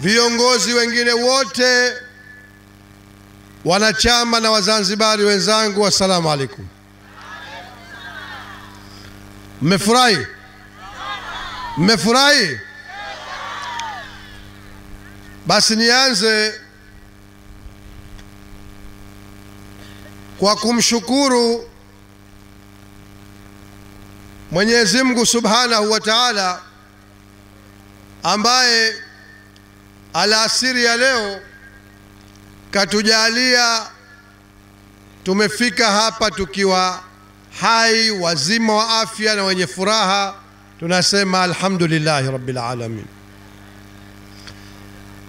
viongozi wengine wote, wanachama na Wazanzibari wenzangu, assalamu alaikum. Mmefurahi? Mmefurahi? Basi nianze kwa kumshukuru Mwenyezi Mungu Subhanahu wa Ta'ala ambaye alasiri ya leo katujalia tumefika hapa tukiwa hai, wazima wa afya na wenye furaha. Tunasema alhamdulillahi rabbil alamin.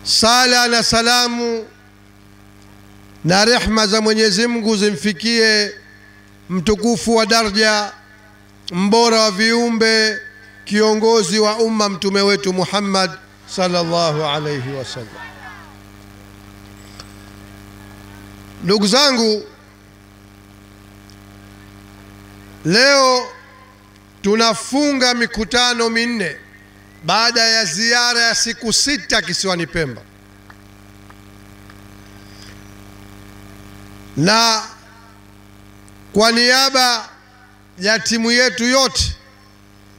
Sala na salamu na rehma za Mwenyezi Mungu zimfikie mtukufu wa daraja, mbora wa viumbe, kiongozi wa umma, mtume wetu Muhammad sallallahu alayhi wasallam. Ndugu zangu, leo tunafunga mikutano minne baada ya ziara ya siku 6 kisiwani Pemba, na kwa niaba ya timu yetu yote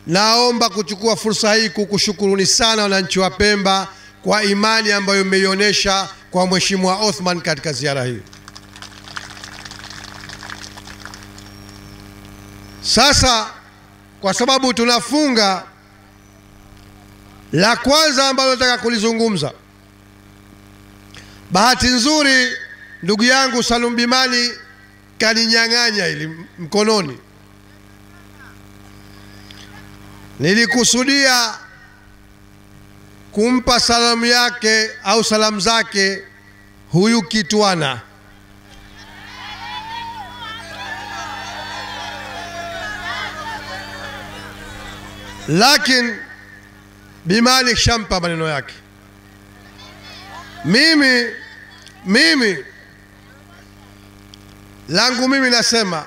naomba kuchukua fursa hii kukushukuruni sana wananchi wa Pemba kwa imani ambayo mmeionyesha kwa Mheshimiwa Othman katika ziara hii. Sasa kwa sababu tunafunga, la kwanza ambalo nataka kulizungumza, bahati nzuri ndugu yangu Salum Bimani kaninyang'anya ili mkononi. Nilikusudia kumpa salamu yake au salamu zake huyu kitwana, lakini Bimani shampa maneno yake. Mimi langu mimi nasema,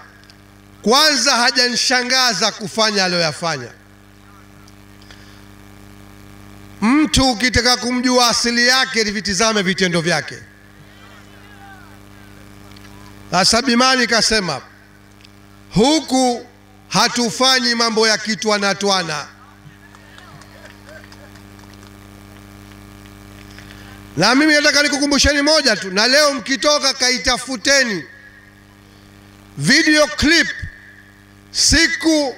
kwanza hajanishangaza kufanya aliyoyafanya. Mtu ukitaka kumjua asili yake vitizame vitendo vyake. Sasa Bimani kasema huku hatufanyi mambo ya kitwana twana. Na mimi nataka nikukumbusheni moja tu, na leo mkitoka kaitafuteni video clip siku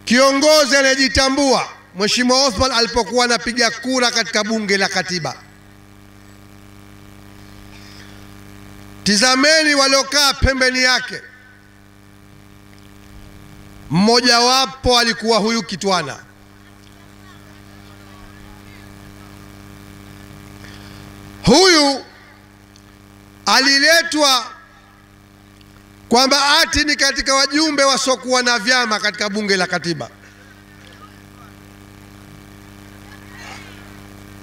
kiongozi anayejitambua Mheshimiwa Othman alipokuwa anapiga kura katika bunge la katiba. Tizameni waliokaa pembeni yake, mmoja wapo alikuwa huyu kitwana. Huyu aliletwa kwamba ati ni katika wajumbe wasiokuwa na vyama katika bunge la katiba.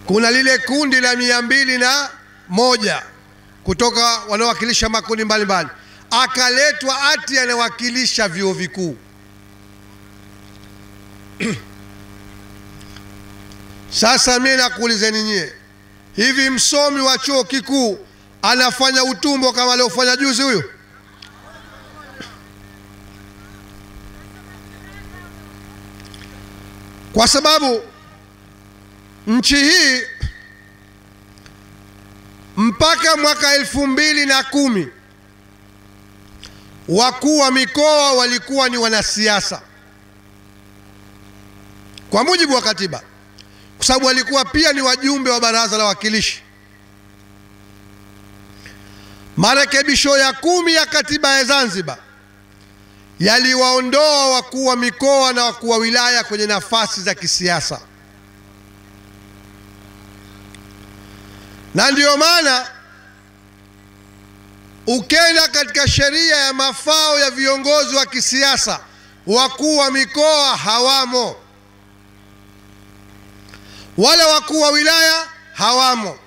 Kuna lile kundi la 201 kutoka wanaowakilisha makundi mbalimbali, akaletwa ati anawakilisha vyuo vikuu. Sasa mimi nakuulizeni nyie, hivi msomi wa chuo kikuu anafanya utumbo kama aliofanya juzi huyu? Kwa sababu nchi hii mpaka mwaka 2010 wakuu wa mikoa walikuwa ni wanasiasa kwa mujibu wa katiba, kwa sababu walikuwa pia ni wajumbe wa baraza la wawakilishi. Marekebisho ya 10 ya katiba ya Zanzibar yaliwaondoa wakuu wa mikoa na wakuu wa wilaya kwenye nafasi za kisiasa, na ndio maana ukenda katika sheria ya mafao ya viongozi wa kisiasa, wakuu wa mikoa hawamo, wala wakuu wa wilaya hawamo.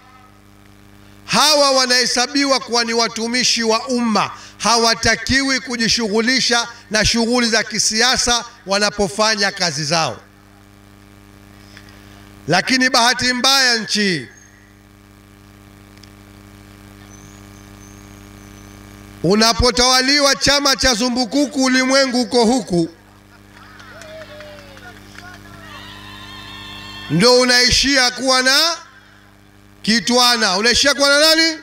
Hawa wanahesabiwa kuwa ni watumishi wa umma, hawatakiwi kujishughulisha na shughuli za kisiasa wanapofanya kazi zao. Lakini bahati mbaya nchi unapotawaliwa chama cha zumbukuku, ulimwengu uko huku, ndo unaishia kuwa na Kitwana. Unaishia kuwa na nani?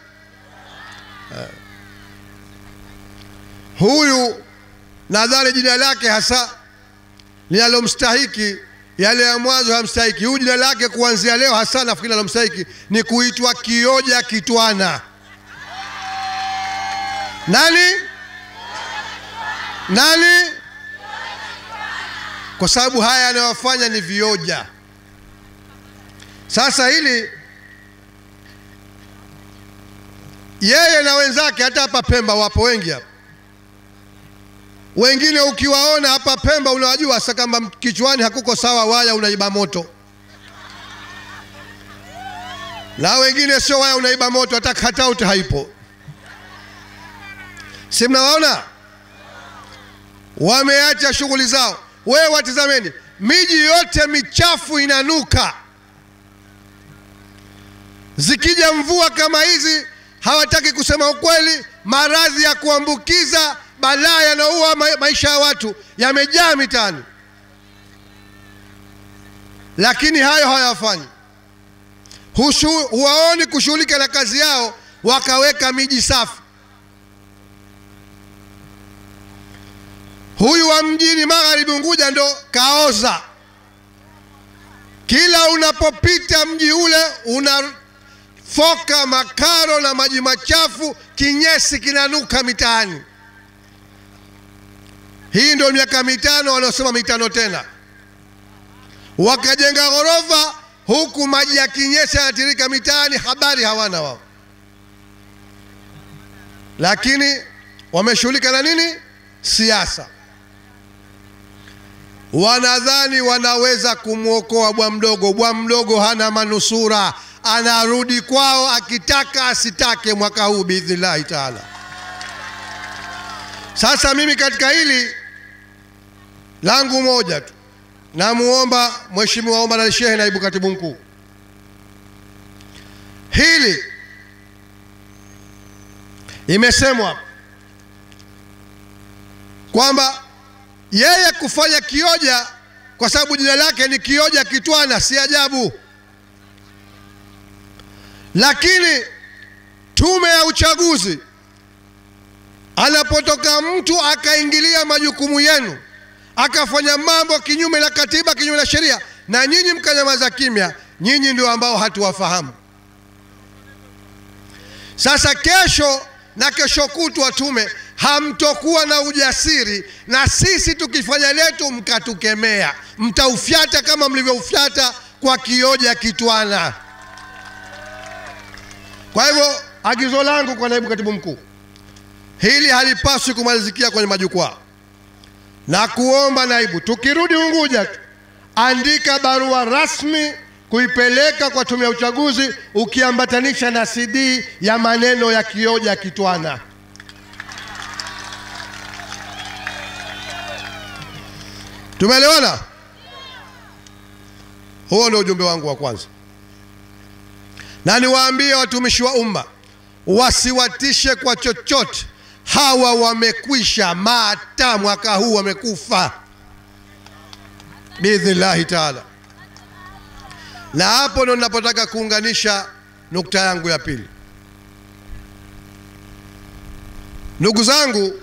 Huyu nadhani jina lake hasa linalomstahiki, yale ya mwanzo hamstahiki. Huyu jina lake kuanzia leo hasa nafikiri linalomstahiki ni kuitwa Kioja Kitwana. Nani? Nani? Kwa sababu haya anayofanya ni vioja. Sasa hili yeye na wenzake, hata hapa Pemba wapo wengi hapa. Wengine ukiwaona hapa Pemba unawajua sasa, kama kichwani hakuko sawa waya unaiba moto. Na wengine sio waya unaiba moto, hata cutout haipo. Si mnawaona? Wameacha shughuli zao. Wewe watizameni, miji yote michafu inanuka. Zikija mvua kama hizi, hawataki kusema ukweli, maradhi ya kuambukiza, balaa yanaua maisha ya watu yamejaa mitaani. Lakini hayo hawafanyi. Huwaoni kushughulika na kazi yao, wakaweka miji safi. Huyu wa mjini Magharibi Unguja ndo kaoza. Kila unapopita mji ule unafoka makaro na maji machafu, kinyesi kinanuka mitaani. Hii ndio miaka mitano wanaosema mitano tena. Wakajenga ghorofa huku maji ya kinyesi yanatirika mitaani, habari hawana wao. Lakini wameshughulika na nini? Siasa. Wanadhani wanaweza kumwokoa bwa mdogo. Bwa mdogo hana manusura, anarudi kwao akitaka asitake mwaka huu biidhnillahi taala. Sasa mimi katika hili langu moja tu, namuomba Mheshimiwa Omar Ali Shehe, naibu katibu mkuu, hili imesemwa kwamba yeye kufanya kioja kwa sababu jina lake ni Kioja Kitwana, si ajabu. Lakini tume ya uchaguzi, anapotoka mtu akaingilia majukumu yenu, akafanya mambo kinyume na katiba, kinyume na sheria, na nyinyi mkanyamaza kimya, nyinyi ndio ambao hatuwafahamu. Sasa kesho na kesho kutwa tume hamtokuwa na ujasiri, na sisi tukifanya letu mkatukemea, mtaufyata kama mlivyoufyata kwa Kioja Kitwana. Kwa hivyo agizo langu kwa naibu katibu mkuu, hili halipaswi kumalizikia kwenye majukwaa. Na kuomba naibu, tukirudi Unguja tu, andika barua rasmi kuipeleka kwa tume ya uchaguzi, ukiambatanisha na CD ya maneno ya Kioja Kitwana. Tumeelewana? Huo ndio ujumbe wangu wa kwanza. Na niwaambie watumishi wa umma wasiwatishe kwa chochote. Hawa wamekwisha mata, mwaka huu wamekufa biidhnillahi taala. Na hapo ndo ninapotaka kuunganisha nukta yangu ya pili. Ndugu zangu,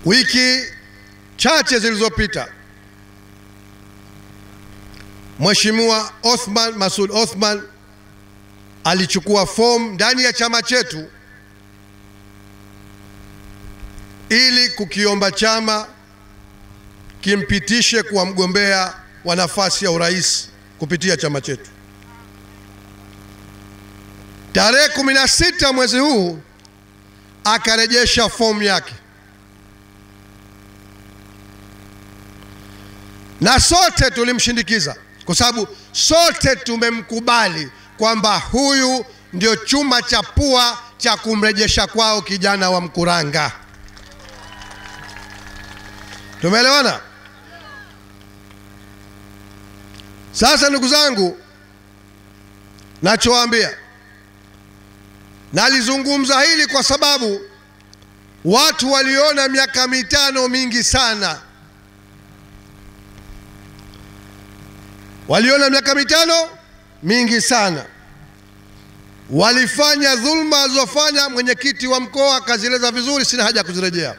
wiki chache zilizopita Mheshimiwa Othman Masoud Othman alichukua fomu ndani ya chama chetu ili kukiomba chama kimpitishe kuwa mgombea wa nafasi ya urais kupitia chama chetu. Tarehe 16 mwezi huu akarejesha fomu yake, na sote tulimshindikiza kwa sababu sote tumemkubali kwamba huyu ndio chuma cha pua cha kumrejesha kwao kijana wa Mkuranga. Tumeelewana? Sasa ndugu zangu, nachowaambia, nalizungumza hili kwa sababu watu waliona miaka mitano mingi sana. Waliona miaka mitano mingi sana. Walifanya dhulma azofanya mwenyekiti wa mkoa akazieleza vizuri, sina haja kuzirejea.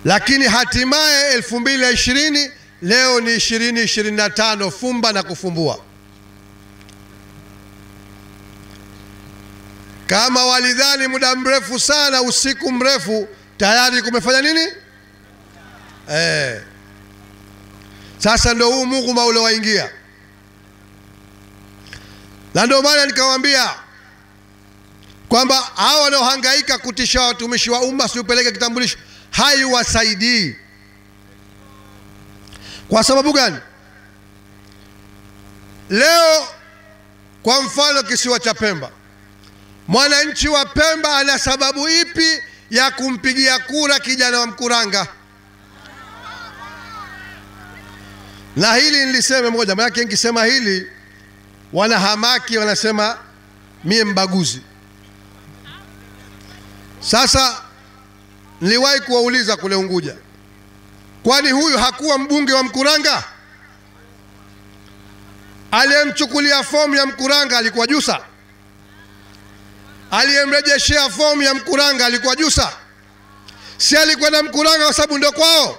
Lakini hatimaye 2020 leo ni 2025, fumba na kufumbua. Kama walidhani muda mrefu sana, usiku mrefu, tayari kumefanya nini? Sasa ndio huu Mungu ule waingia. Na ndio maana nikawaambia kwamba hao wanaohangaika kutisha watumishi wa umma siupeleke kitambulisho, haiwasaidii. Kwa sababu gani? Leo kwa mfano kisiwa cha Pemba, mwananchi wa Pemba ana sababu ipi ya kumpigia kura kijana wa Mkuranga? Na hili niliseme moja, maana nikisema hili wanahamaki wanasema mie mbaguzi. Sasa niliwahi kuwauliza kule Unguja, kwani huyu hakuwa mbunge wa Mkuranga? Aliyemchukulia fomu ya Mkuranga alikuwa Jusa? Aliyemrejeshea fomu ya Mkuranga alikuwa Jusa? Si alikuwa na Mkuranga kwa sababu ndio kwao?